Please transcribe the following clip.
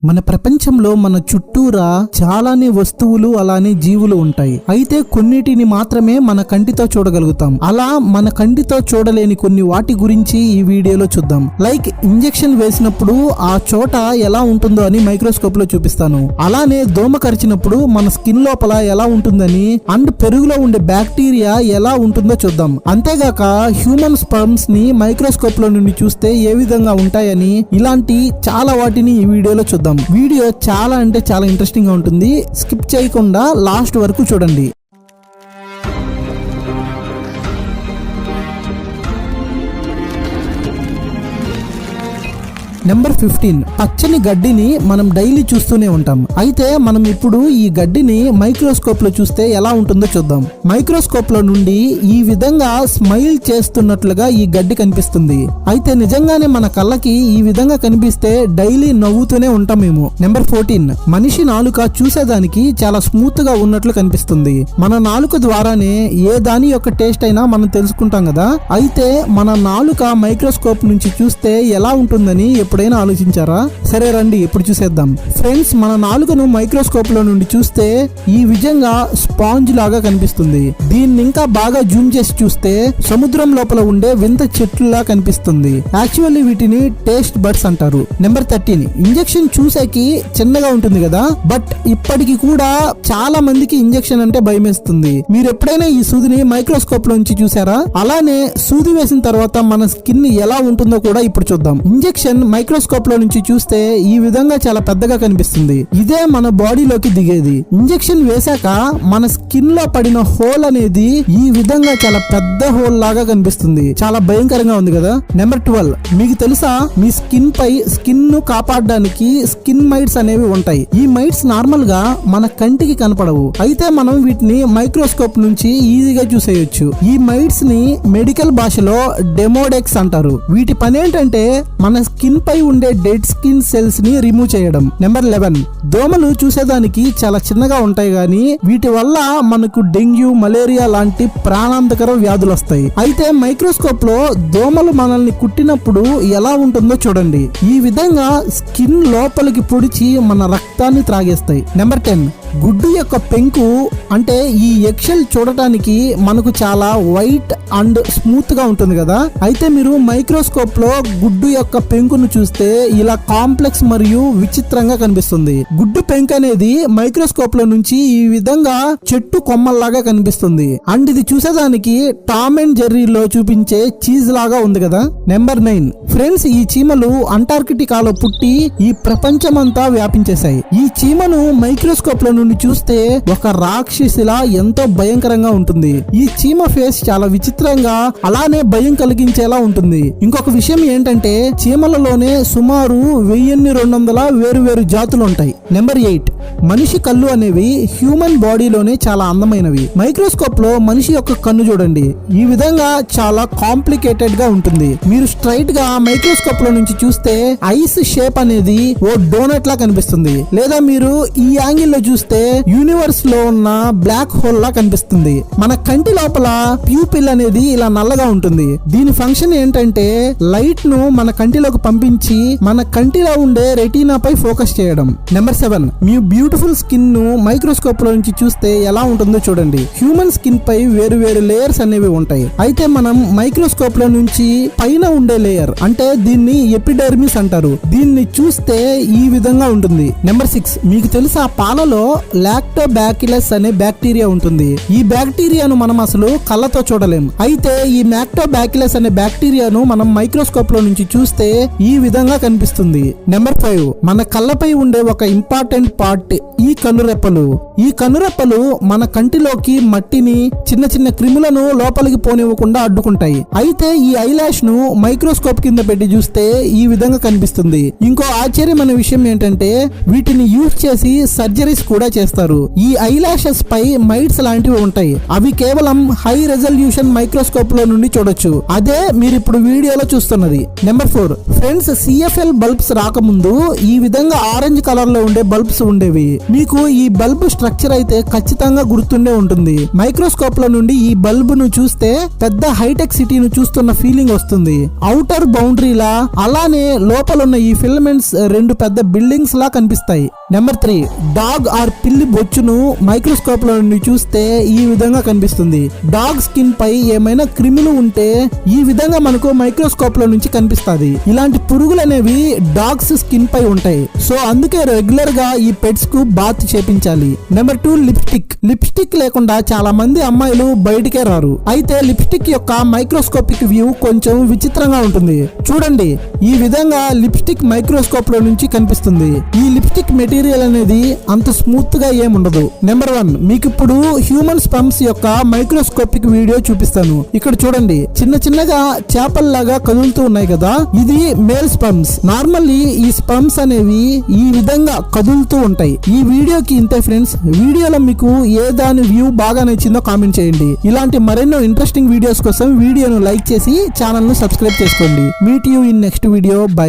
మన ప్రపంచంలో మన చుట్టూరా చాలానే వస్తువులు అలానే జీవులు ఉంటాయి. అయితే కొన్నిటిని మాత్రమే మన కంటితో చూడగలుగుతాం. అలా మన కంటితో చూడలేని కొన్ని వాటి గురించి ఈ వీడియోలో చూద్దాం. లైక్ ఇంజెక్షన్ వేసినప్పుడు ఆ చోట ఎలా ఉంటుందో అని మైక్రోస్కోప్ లో చూపిస్తాను. అలానే దోమ కరిచినప్పుడు మన స్కిన్ లోపల ఎలా ఉంటుందని అండ్ పెరుగులో ఉండే బ్యాక్టీరియా ఎలా ఉంటుందో చూద్దాం. అంతేగాక హ్యూమన్ స్పర్మ్స్ ని మైక్రోస్కోప్ లో నుండి చూస్తే ఏ విధంగా ఉంటాయని ఇలాంటి చాలా వాటిని ఈ వీడియోలో చూద్దాం. వీడియో చాలా అంటే చాలా ఇంట్రెస్టింగ్ గా ఉంటుంది. స్కిప్ చేయకుండా లాస్ట్ వరకు చూడండి. నెంబర్ 15, పచ్చని గడ్డిని మనం డైలీ చూస్తూనే ఉంటాం. అయితే మనం ఇప్పుడు ఈ గడ్డిని మైక్రోస్కోప్ లో చూస్తే ఎలా ఉంటుందో చూద్దాం. మైక్రోస్కోప్ లో నుండి ఈ విధంగా స్మైల్ చేస్తున్నట్లుగా ఈ గడ్డి కనిపిస్తుంది. అయితే నిజంగానే మన కళ్ళకి ఈ విధంగా కనిపిస్తే డైలీ నవ్వుతూనే ఉంటామేమో. నెంబర్ 14, మనిషి నాలుక చూసేదానికి చాలా స్మూత్ గా ఉన్నట్లు కనిపిస్తుంది. మన నాలుక ద్వారానే ఏ దాని యొక్క టేస్ట్ అయినా మనం తెలుసుకుంటాం కదా. అయితే మన నాలుక మైక్రోస్కోప్ నుంచి చూస్తే ఎలా ఉంటుందని ఎప్పుడైనా ఆలోచించారా? సరే రండి ఇప్పుడు చూసేద్దాం. ఫ్రెండ్స్, మన నాలుకను మైక్రోస్కోప్ లో నుండి చూస్తే ఈ విధంగా స్పాంజ్ లాగా కనిపిస్తుంది. దీన్ని ఇంకా బాగా జూమ్ చేసి చూస్తే సముద్రం లోపల ఉండే వింత చెట్లులా కనిపిస్తుంది. యాక్చువల్లీ వీటిని టేస్ట్ బడ్స్ అంటారు. నెంబర్ 13, ఇంజెక్షన్ చూసేకి చిన్నగా ఉంటుంది కదా, బట్ ఇప్పటికి కూడా చాలా మందికి ఇంజెక్షన్ అంటే భయం వేస్తుంది. మీరు ఎప్పుడైనా ఈ సూదిని మైక్రోస్కోప్ లో నుంచి చూసారా? అలానే సూది వేసిన తర్వాత మన స్కిన్ ఎలా ఉంటుందో కూడా ఇప్పుడు చూద్దాం. ఇంజెక్షన్ మైక్రోస్కోప్ లో నుంచి చూస్తే ఈ విధంగా చాలా పెద్దగా కనిపిస్తుంది. ఇదే మన బాడీలోకి దిగేది. ఇంజెక్షన్ వేశాక మన స్కిన్ లో పడిన హోల్ అనేది ఈ విధంగా చాలా పెద్ద హోల్ లాగా కనిపిస్తుంది. చాలా భయంకరంగా ఉంది కదా. నెంబర్ 12, మీకు తెలుసా మీ స్కిన్ పై స్కిన్ ను కాపాడడానికి స్కిన్ మైట్స్ అనేవి ఉంటాయి. ఈ మైట్స్ నార్మల్ గా మన కంటికి కనపడవు. అయితే మనం వీటిని మైక్రోస్కోప్ నుంచి ఈజీగా చూసేయొచ్చు. ఈ మైట్స్ ని మెడికల్ భాషలో డెమోడెక్స్ అంటారు. వీటి పని ఏంటంటే మన స్కిన్ పై ఉండే డెడ్ స్కిన్ సెల్స్ ని రిమూవ్ చేయడం. నెంబర్ 11, దోమలు చూసేదానికి చాలా చిన్నగా ఉంటాయి గానీ వీటి వల్ల మనకు డెంగ్యూ, మలేరియా లాంటి ప్రాణాంతకర వ్యాధులు వస్తాయి. అయితే మైక్రోస్కోప్ లో దోమలు మనల్ని కుట్టినప్పుడు ఎలా ఉంటుందో చూడండి. ఈ విధంగా స్కిన్ లోపలికి పొడిచి మన రక్తాన్ని త్రాగేస్తాయి. నెంబర్ 10, గుడ్డు యొక్క పెంకు అంటే ఈ ఎక్షల్ చూడటానికి మనకు చాలా వైట్ అండ్ స్మూత్ గా ఉంటుంది కదా. అయితే మీరు మైక్రోస్కోప్ లో గుడ్డు యొక్క పెంకును చూస్తే ఇలా కాంప్లెక్స్ మరియు విచిత్రంగా కనిపిస్తుంది. గుడ్డు పెంకు అనేది మైక్రోస్కోప్ లో నుంచి ఈ విధంగా చెట్టు కొమ్మల్లాగా కనిపిస్తుంది. అండ్ ఇది చూసేదానికి టామ్ అండ్ జెర్రీలో చూపించే చీజ్ లాగా ఉంది కదా. నెంబర్ 9, ఫ్రెండ్స్, ఈ చీమలు అంటార్కిటికాలో పుట్టి ఈ ప్రపంచమంతా వ్యాపించేశాయి. ఈ చీమను మైక్రోస్కోప్ లో నుండి చూస్తే ఒక రాక్షసిలా ఎంతో భయంకరంగా ఉంటుంది. ఈ చీమ ఫేస్ చాలా విచిత్రంగా అలానే భయం కలిగించేలా ఉంటుంది. ఇంకొక విషయం ఏంటంటే చీమలలోనే సుమారు 1200 వేరు జాతులు ఉంటాయి. నెంబర్ 8, మనిషి కళ్ళు అనేవి హ్యూమన్ బాడీలోనే చాలా అందమైనవి. మైక్రోస్కోప్ లో మనిషి యొక్క కన్ను చూడండి. ఈ విధంగా చాలా కాంప్లికేటెడ్ గా ఉంటుంది. మీరు స్ట్రైట్ గా మైక్రోస్కోప్ లో నుంచి చూస్తే ఐస్ షేప్ అనేది ఓ డోనట్ లా కనిపిస్తుంది. లేదా మీరు ఈ యాంగిల్ లో చూస్తే యూనివర్స్ లో ఉన్న బ్లాక్ హోల్ లా కనిపిస్తుంది. మన కంటి లోపల ప్యూపిల్ అనేది ఇలా నల్లగా ఉంటుంది. దీని ఫంక్షన్ ఏంటంటే లైట్ ను మన కంటిలోకి పంపించి మన కంటిలో ఉండే రెటీనా పై ఫోకస్ చేయడం. నెంబర్ 7, మీ బ్యూటిఫుల్ స్కిన్ ను మైక్రోస్కోప్ లో నుంచి చూస్తే ఎలా ఉంటుందో చూడండి. హ్యూమన్ స్కిన్ పై వేరు లేయర్స్ అనేవి ఉంటాయి. అయితే మనం మైక్రోస్కోప్ లో నుంచి పైన ఉండే లేయర్ అంటే దీన్ని ఎపిడెర్మిస్ అంటారు. దీన్ని చూస్తే ఈ విధంగా ఉంటుంది. నెంబర్ 6, మీకు తెలుసా పాలలో లాక్టోబాసిల్లస్ అనే బ్యాక్టీరియా ఉంటుంది. ఈ బ్యాక్టీరియాను మనం అసలు కళ్ళతో చూడలేం. అయితే ఈ లాక్టోబాసిల్లస్ అనే బ్యాక్టీరియాను మనం మైక్రోస్కోప్ లో నుంచి చూస్తే ఈ విధంగా కనిపిస్తుంది. నెంబర్ 5, మన కళ్ళపై ఉండే ఒక ఇంపార్టెంట్ పార్ట్ ఈ కనురెప్పలు. ఈ కనురెప్పలు మన కంటిలోకి మట్టిని, చిన్న క్రిములను లోపలికి పోనివ్వకుండా అడ్డుకుంటాయి. అయితే ఈ ఐలాష్ ను మైక్రోస్కోప్ కింద పెట్టి చూస్తే ఈ విధంగా కనిపిస్తుంది. ఇంకో ఆశ్చర్యమైన విషయం ఏంటంటే వీటిని యూజ్ చేసి సర్జరీస్ కూడా చేస్తారు. ఈ ఐలాషెస్ పై మైట్స్ లాంటివి ఉంటాయి. అవి కేవలం హై రెజల్యూషన్ మైక్రోస్కోప్ లో నుండి చూడొచ్చు. అదే మీరు ఇప్పుడు వీడియోలో చూస్తున్నది. నెంబర్ 4, ఫ్రెండ్స్, CFL బల్బ్స్ రాకముందు ఈ విధంగా ఆరెంజ్ కలర్ లో ఉండే బల్బ్స్ ఉండేవి. మీకు ఈ బల్బ్ స్ట్రక్చర్ స్ట్రక్చర్ అయితే ఖచ్చితంగా గుర్తుండే ఉంటుంది. మైక్రోస్కోప్ లో నుండి ఈ బల్బ్ ను చూస్తే పెద్ద హైటెక్ సిటీను చూస్తున్న ఫీలింగ్ వస్తుంది. ఔటర్ బౌండరీ లా, అలానే లోపల ఉన్న ఈ ఫిలమెంట్స్ రెండు పెద్ద బిల్డింగ్స్ లా కనిపిస్తాయి. నెంబర్ 3, డాగ్ ఆర్ పిల్లి బొచ్చును మైక్రోస్కోప్ లో నుండి చూస్తే ఈ విధంగా కనిపిస్తుంది. డాగ్ స్కిన్ పై ఏమైనా క్రిములు ఉంటే ఈ విధంగా మనకు మైక్రోస్కోప్ లో నుంచి కనిపిస్తుంది. ఇలాంటి పురుగులు అనేవి డాగ్స్ స్కిన్ పై ఉంటాయి. సో అందుకే రెగ్యులర్ గా ఈ పెట్స్ కు బాత్ చేపించాలి. నెంబర్ 2, లిప్స్టిక్ లేకుండా చాలా మంది అమ్మాయిలు బయటికే రారు. అయితే లిప్స్టిక్ యొక్క మైక్రోస్కోపిక్ వ్యూ కొంచెం విచిత్రంగా ఉంటుంది. చూడండి, ఈ విధంగా లిప్స్టిక్ మైక్రోస్కోప్ లో నుంచి కనిపిస్తుంది. ఈ లిప్స్టిక్ మెటీరియల్ అనేది అంత స్మూత్ గా ఏముండదు. నెంబర్ 1, మీకు ఇప్పుడు హ్యూమన్ స్పమ్స్ యొక్క మైక్రోస్కోపిక్ వీడియో చూపిస్తాను. ఇక్కడ చూడండి, చిన్న చిన్నగా చేపల్లాగా కదులుతూ ఉన్నాయి కదా, ఇది మేల్ స్పమ్స్. నార్మల్లీ ఈ స్పమ్స్ అనేవి ఈ విధంగా కదులుతూ ఉంటాయి. ఈ వీడియోకి ఇంతే ఫ్రెండ్స్. వీడియోలో మీకు ఏ దాని వ్యూ బాగా నచ్చిందో కామెంట్ చేయండి. ఇలాంటి మరెన్నో ఇంట్రెస్టింగ్ వీడియోస్ కోసం వీడియోను లైక్ చేసి ఛానల్ ను సబ్స్క్రైబ్ చేసుకోండి. Meet you in next video. By.